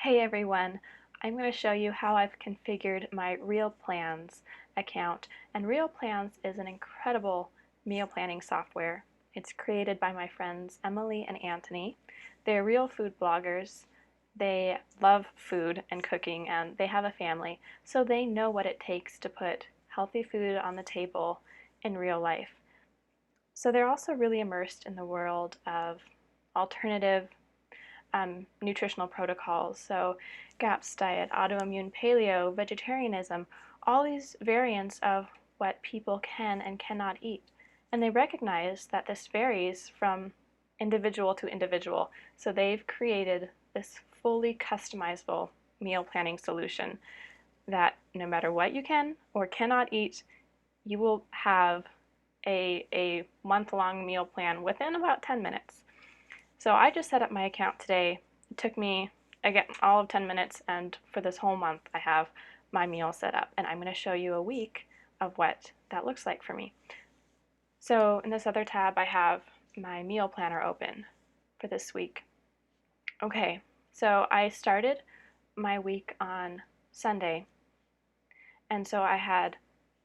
Hey everyone, I'm going to show you how I've configured my Real Plans account. And Real Plans is an incredible meal planning software. It's created by my friends Emily and Anthony. They're real food bloggers. They love food and cooking and they have a family, so they know what it takes to put healthy food on the table in real life. So they're also really immersed in the world of alternative nutritional protocols. So GAPS diet, autoimmune paleo, vegetarianism, all these variants of what people can and cannot eat. And they recognize that this varies from individual to individual. So they've created this fully customizable meal planning solution that no matter what you can or cannot eat, you will have a month-long meal plan within about 10 minutes. So I just set up my account today. It took me, again, all of 10 minutes, and for this whole month I have my meal set up. And I'm going to show you a week of what that looks like for me. So in this other tab I have my meal planner open for this week. Okay, so I started my week on Sunday, and so I had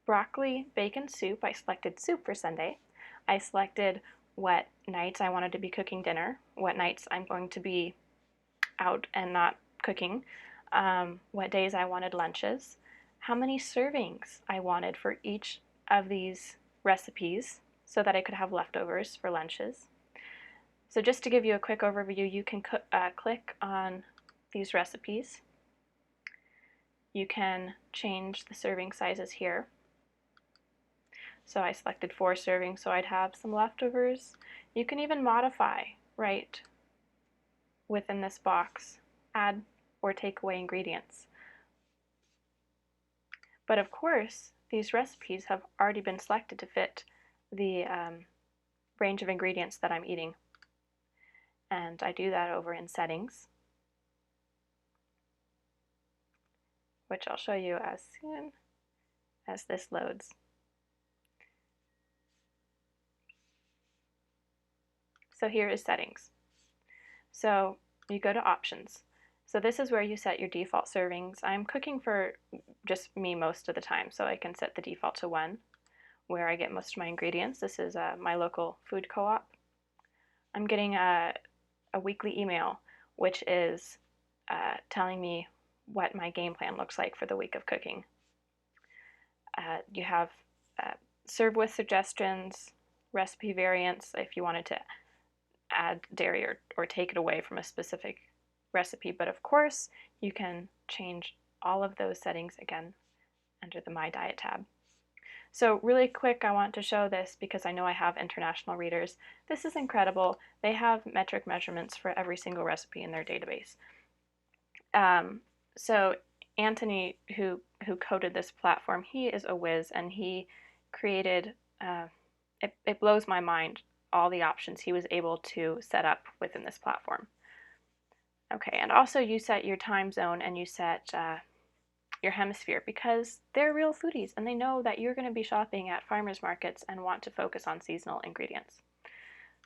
broccoli bacon soup. I selected soup for Sunday. I selected what nights I wanted to be cooking dinner, what nights I'm going to be out and not cooking, what days I wanted lunches, how many servings I wanted for each of these recipes so that I could have leftovers for lunches. So just to give you a quick overview, you can click on these recipes. You can change the serving sizes here. So I selected 4 servings so I'd have some leftovers. You can even modify right within this box, add or take away ingredients. But of course, these recipes have already been selected to fit the range of ingredients that I'm eating. And I do that over in settings, which I'll show you as soon as this loads. So here is settings. So you go to options. So this is where you set your default servings. I'm cooking for just me most of the time, so I can set the default to 1, where I get most of my ingredients. This is my local food co-op. I'm getting a weekly email, which is telling me what my game plan looks like for the week of cooking. You have serve with suggestions, recipe variants if you wanted to add dairy or take it away from a specific recipe, but of course you can change all of those settings again under the My Diet tab. So really quick, I want to show this because I know I have international readers. This is incredible. They have metric measurements for every single recipe in their database. So Anthony, who coded this platform, he is a whiz, and he created, it blows my mind, all the options he was able to set up within this platform. Okay, and also you set your time zone and you set your hemisphere because they're real foodies and they know that you're going to be shopping at farmers markets and want to focus on seasonal ingredients.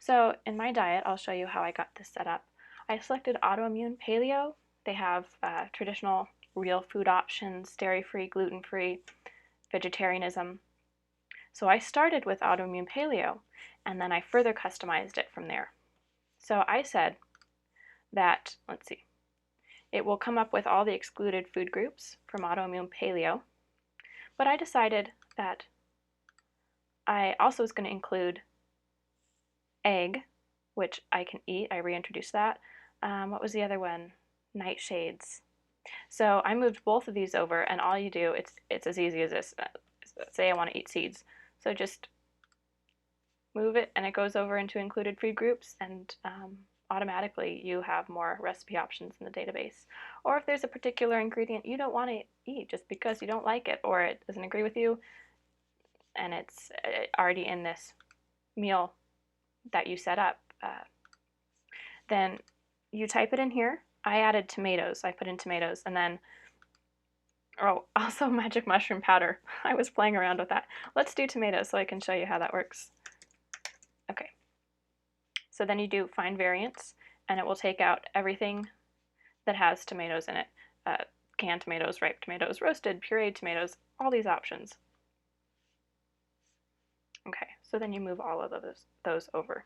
So in My Diet, I'll show you how I got this set up. I selected autoimmune paleo. They have traditional real food options, dairy-free, gluten-free, vegetarianism. So I started with autoimmune paleo, and then I further customized it from there. So I said that, let's see, it will come up with all the excluded food groups from autoimmune paleo, but I decided that I also was going to include egg, which I can eat. I reintroduced that. What was the other one? Nightshades. So I moved both of these over, and all you do, it's as easy as this. Say I want to eat seeds. So just move it, and it goes over into included food groups, and automatically you have more recipe options in the database. Or if there's a particular ingredient you don't want to eat just because you don't like it or it doesn't agree with you, and it's already in this meal that you set up, then you type it in here. I added tomatoes. I put in tomatoes, and then, oh, also magic mushroom powder. I was playing around with that. Let's do tomatoes so I can show you how that works. Okay. So then you do find variants, and it will take out everything that has tomatoes in it. Canned tomatoes, ripe tomatoes, roasted, pureed tomatoes, all these options. Okay, so then you move all of those over.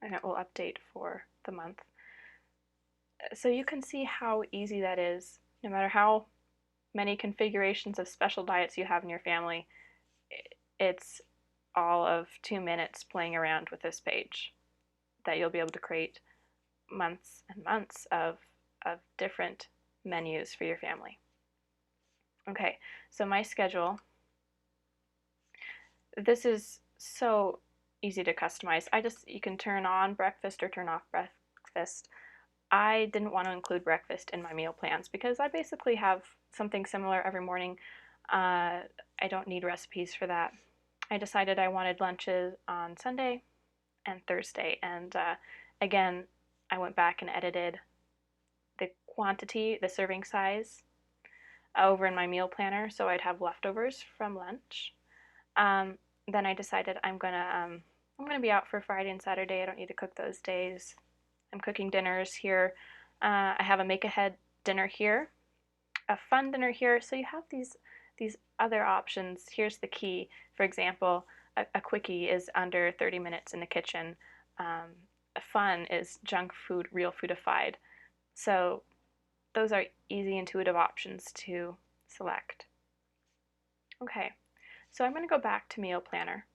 And it will update for the month. So you can see how easy that is. No matter how many configurations of special diets you have in your family, it's all of 2 minutes playing around with this page that you'll be able to create months and months of different menus for your family. Okay, so my schedule, this is so easy to customize. You can turn on breakfast or turn off breakfast. I didn't want to include breakfast in my meal plans because I basically have something similar every morning. I don't need recipes for that. I decided I wanted lunches on Sunday and Thursday, and again, I went back and edited the quantity, the serving size, over in my meal planner so I'd have leftovers from lunch. Then I decided I'm gonna be out for Friday and Saturday. I don't need to cook those days. I'm cooking dinners here. I have a make-ahead dinner here, a fun dinner here. So you have these other options. Here's the key. For example, a quickie is under 30 minutes in the kitchen. A fun is junk food, real foodified. So those are easy, intuitive options to select. Okay, so I'm going to go back to Meal Planner.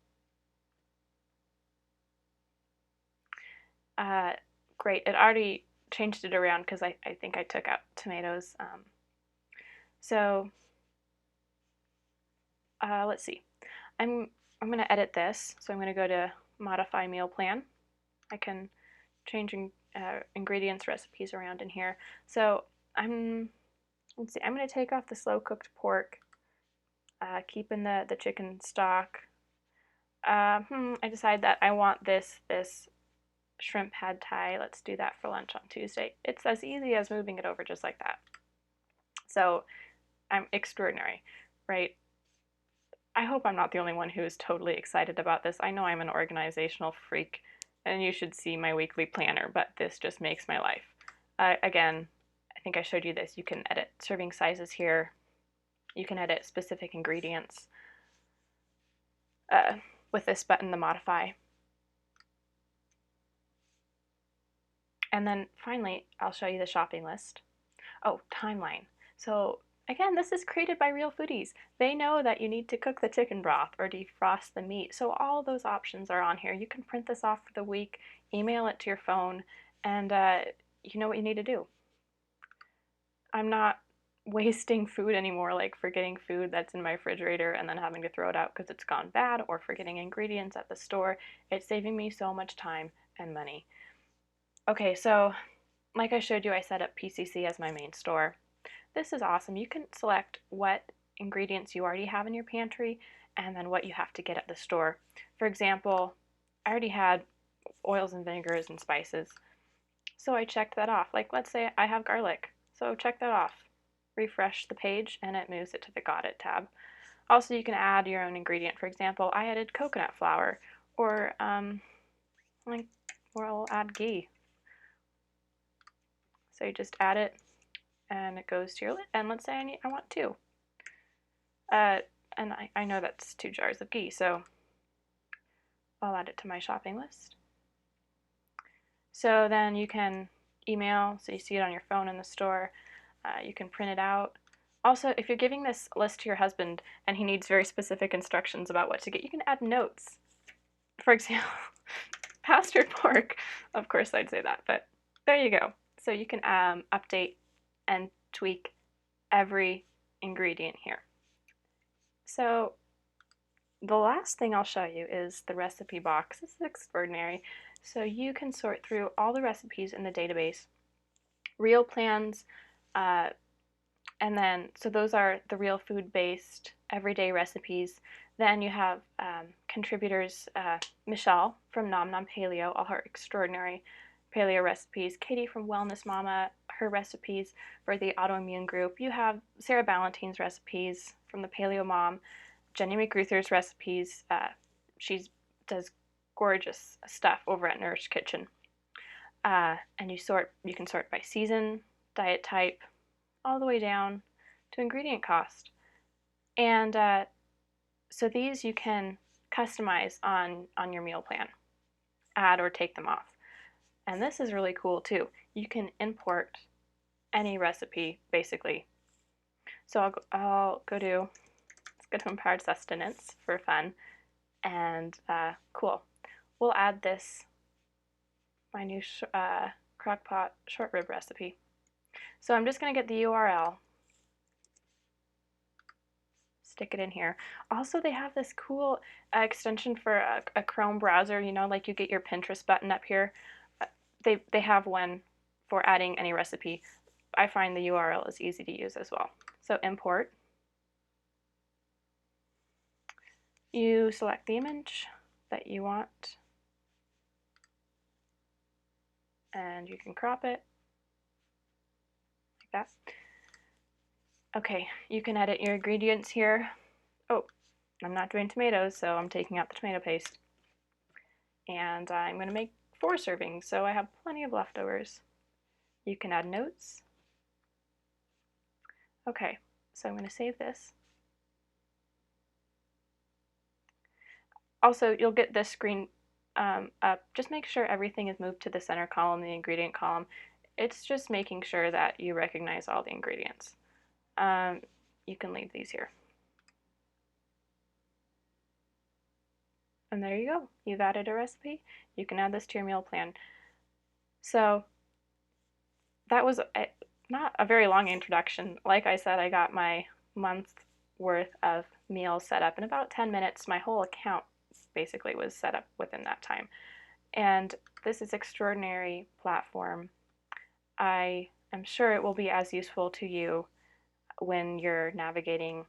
Great, it already changed it around because I think I took out tomatoes. Let's see. I'm going to edit this, so I'm going to go to Modify Meal Plan. I can change ingredients, recipes around in here. So let's see. I'm going to take off the slow cooked pork, keeping the chicken stock. I decide that I want this shrimp pad thai. Let's do that for lunch on Tuesday. It's as easy as moving it over just like that. So I'm extraordinary, right? I hope I'm not the only one who is totally excited about this. I know I'm an organizational freak, and you should see my weekly planner, but this just makes my life. Again, I think I showed you this. You can edit serving sizes here. You can edit specific ingredients with this button, the Modify. And then finally, I'll show you the shopping list. Oh, timeline. So again, this is created by real foodies. They know that you need to cook the chicken broth or defrost the meat. So all those options are on here. You can print this off for the week, email it to your phone, and you know what you need to do. I'm not wasting food anymore, like forgetting food that's in my refrigerator and then having to throw it out because it's gone bad, or forgetting ingredients at the store. It's saving me so much time and money. Okay, so like I showed you, I set up PCC as my main store. This is awesome. You can select what ingredients you already have in your pantry and then what you have to get at the store. For example, I already had oils and vinegars and spices, so I checked that off. Like, let's say I have garlic, so check that off. Refresh the page and it moves it to the Got It tab. Also, you can add your own ingredient. For example, I added coconut flour, or I'll add ghee. So you just add it and it goes to your lid. And let's say I want 2. And I know that's 2 jars of ghee, so I'll add it to my shopping list. So then you can email, so you see it on your phone in the store. You can print it out. Also, if you're giving this list to your husband and he needs very specific instructions about what to get, you can add notes. For example, pastured pork. Of course I'd say that, but there you go. So you can update and tweak every ingredient here. So the last thing I'll show you is the recipe box. This is extraordinary. So you can sort through all the recipes in the database, real plans, and then, so those are the real food-based everyday recipes. Then you have contributors, Michelle from Nom Nom Paleo, all her extraordinary paleo recipes. Katie from Wellness Mama, her recipes for the autoimmune group. You have Sarah Ballantyne's recipes from the Paleo Mom. Jenny McRuther's recipes. She does gorgeous stuff over at Nourish Kitchen. And you can sort by season, diet type, all the way down to ingredient cost. And so these you can customize on your meal plan, add or take them off. And this is really cool too. You can import any recipe basically. So I'll go to, let's go to Empowered Sustenance for fun. And cool. We'll add this, my new crockpot short rib recipe. So I'm just going to get the URL, stick it in here. Also, they have this cool extension for a Chrome browser, you know, like you get your Pinterest button up here. They have one for adding any recipe. I find the URL is easy to use as well. So import. You select the image that you want, and you can crop it like that. Okay, you can edit your ingredients here. Oh, I'm not doing tomatoes, so I'm taking out the tomato paste. And I'm going to make 4 servings, so I have plenty of leftovers. You can add notes. Okay, so I'm going to save this. Also, you'll get this screen up. Just make sure everything is moved to the center column, the ingredient column. It's just making sure that you recognize all the ingredients. You can leave these here. And there you go. You've added a recipe. You can add this to your meal plan. So that was not a very long introduction. Like I said, I got my month's worth of meals set up in about 10 minutes. My whole account basically was set up within that time. And this is an extraordinary platform. I am sure it will be as useful to you when you're navigating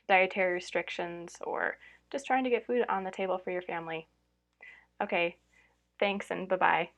dietary restrictions or just trying to get food on the table for your family. Okay, thanks and bye-bye.